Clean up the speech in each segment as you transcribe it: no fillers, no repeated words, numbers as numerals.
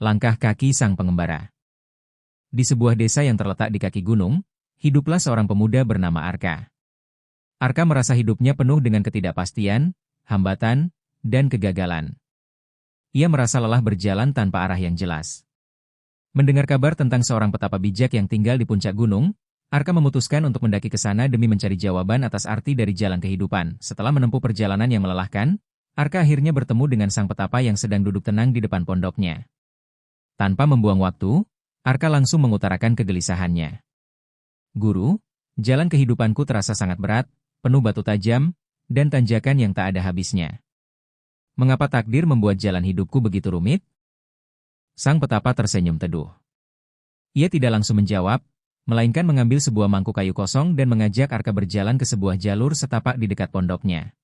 Langkah kaki sang pengembara. Di sebuah desa yang terletak di kaki gunung, hiduplah seorang pemuda bernama Arka. Arka merasa hidupnya penuh dengan ketidakpastian, hambatan, dan kegagalan. Ia merasa lelah berjalan tanpa arah yang jelas. Mendengar kabar tentang seorang petapa bijak yang tinggal di puncak gunung, Arka memutuskan untuk mendaki ke sana demi mencari jawaban atas arti dari jalan kehidupan. Setelah menempuh perjalanan yang melelahkan, Arka akhirnya bertemu dengan sang petapa yang sedang duduk tenang di depan pondoknya. Tanpa membuang waktu, Arka langsung mengutarakan kegelisahannya. "Guru, jalan kehidupanku terasa sangat berat, penuh batu tajam, dan tanjakan yang tak ada habisnya. Mengapa takdir membuat jalan hidupku begitu rumit?" Sang petapa tersenyum teduh. Ia tidak langsung menjawab, melainkan mengambil sebuah mangkuk kayu kosong dan mengajak Arka berjalan ke sebuah jalur setapak di dekat pondoknya.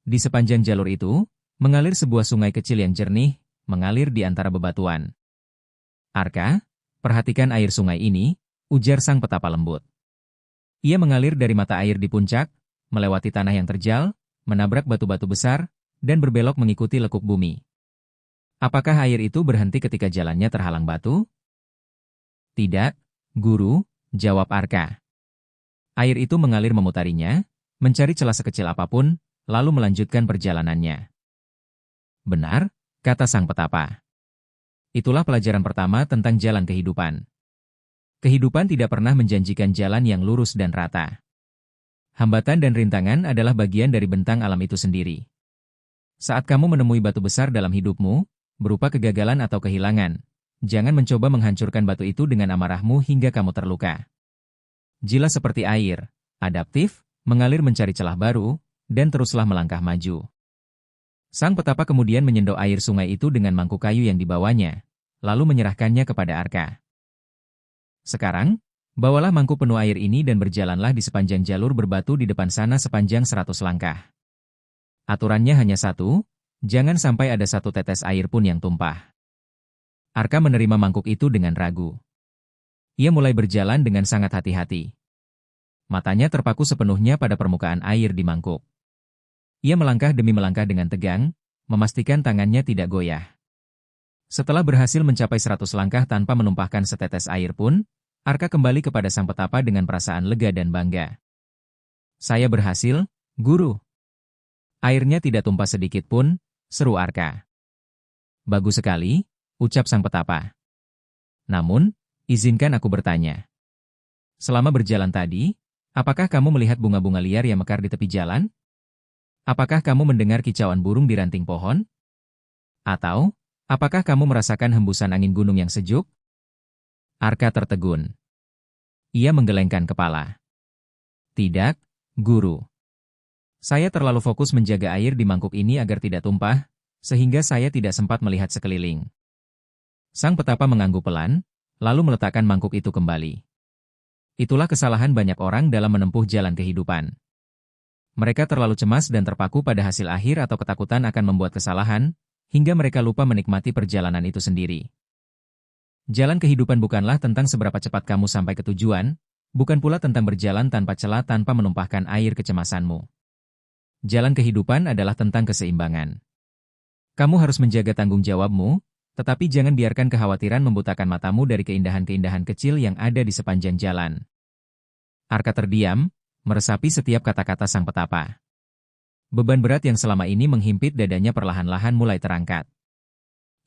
Di sepanjang jalur itu, mengalir sebuah sungai kecil yang jernih, mengalir di antara bebatuan. "Arka, perhatikan air sungai ini," ujar sang petapa lembut. Ia mengalir dari mata air di puncak, melewati tanah yang terjal, menabrak batu-batu besar, dan berbelok mengikuti lekuk bumi. "Apakah air itu berhenti ketika jalannya terhalang batu?" "Tidak, Guru," jawab Arka. "Air itu mengalir memutarinya, mencari celah sekecil apapun, lalu melanjutkan perjalanannya." "Benar," kata sang petapa. "Itulah pelajaran pertama tentang jalan kehidupan. Kehidupan tidak pernah menjanjikan jalan yang lurus dan rata. Hambatan dan rintangan adalah bagian dari bentang alam itu sendiri. Saat kamu menemui batu besar dalam hidupmu, berupa kegagalan atau kehilangan, jangan mencoba menghancurkan batu itu dengan amarahmu hingga kamu terluka. Jiwa seperti air, adaptif, mengalir mencari celah baru, dan teruslah melangkah maju." Sang petapa kemudian menyendok air sungai itu dengan mangkuk kayu yang dibawanya, lalu menyerahkannya kepada Arka. "Sekarang, bawalah mangkuk penuh air ini dan berjalanlah di sepanjang jalur berbatu di depan sana sepanjang 100 langkah. Aturannya hanya satu, jangan sampai ada satu tetes air pun yang tumpah." Arka menerima mangkuk itu dengan ragu. Ia mulai berjalan dengan sangat hati-hati. Matanya terpaku sepenuhnya pada permukaan air di mangkuk. Ia melangkah demi melangkah dengan tegang, memastikan tangannya tidak goyah. Setelah berhasil mencapai 100 langkah tanpa menumpahkan setetes air pun, Arka kembali kepada sang petapa dengan perasaan lega dan bangga. "Saya berhasil, Guru." "Airnya tidak tumpah sedikit pun," seru Arka. "Bagus sekali," ucap sang petapa. "Namun, izinkan aku bertanya. Selama berjalan tadi, apakah kamu melihat bunga-bunga liar yang mekar di tepi jalan? Apakah kamu mendengar kicauan burung di ranting pohon? Atau, apakah kamu merasakan hembusan angin gunung yang sejuk?" Arka tertegun. Ia menggelengkan kepala. "Tidak, Guru. Saya terlalu fokus menjaga air di mangkuk ini agar tidak tumpah, sehingga saya tidak sempat melihat sekeliling." Sang petapa mengangguk pelan, lalu meletakkan mangkuk itu kembali. Itulah kesalahan banyak orang dalam menempuh jalan kehidupan. Mereka terlalu cemas dan terpaku pada hasil akhir atau ketakutan akan membuat kesalahan, hingga mereka lupa menikmati perjalanan itu sendiri. Jalan kehidupan bukanlah tentang seberapa cepat kamu sampai ke tujuan, bukan pula tentang berjalan tanpa celah tanpa menumpahkan air kecemasanmu. Jalan kehidupan adalah tentang keseimbangan. Kamu harus menjaga tanggung jawabmu, tetapi jangan biarkan kekhawatiran membutakan matamu dari keindahan-keindahan kecil yang ada di sepanjang jalan. Arka terdiam, meresapi setiap kata-kata sang petapa. Beban berat yang selama ini menghimpit dadanya perlahan-lahan mulai terangkat.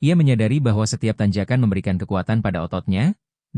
Ia menyadari bahwa setiap tanjakan memberikan kekuatan pada ototnya,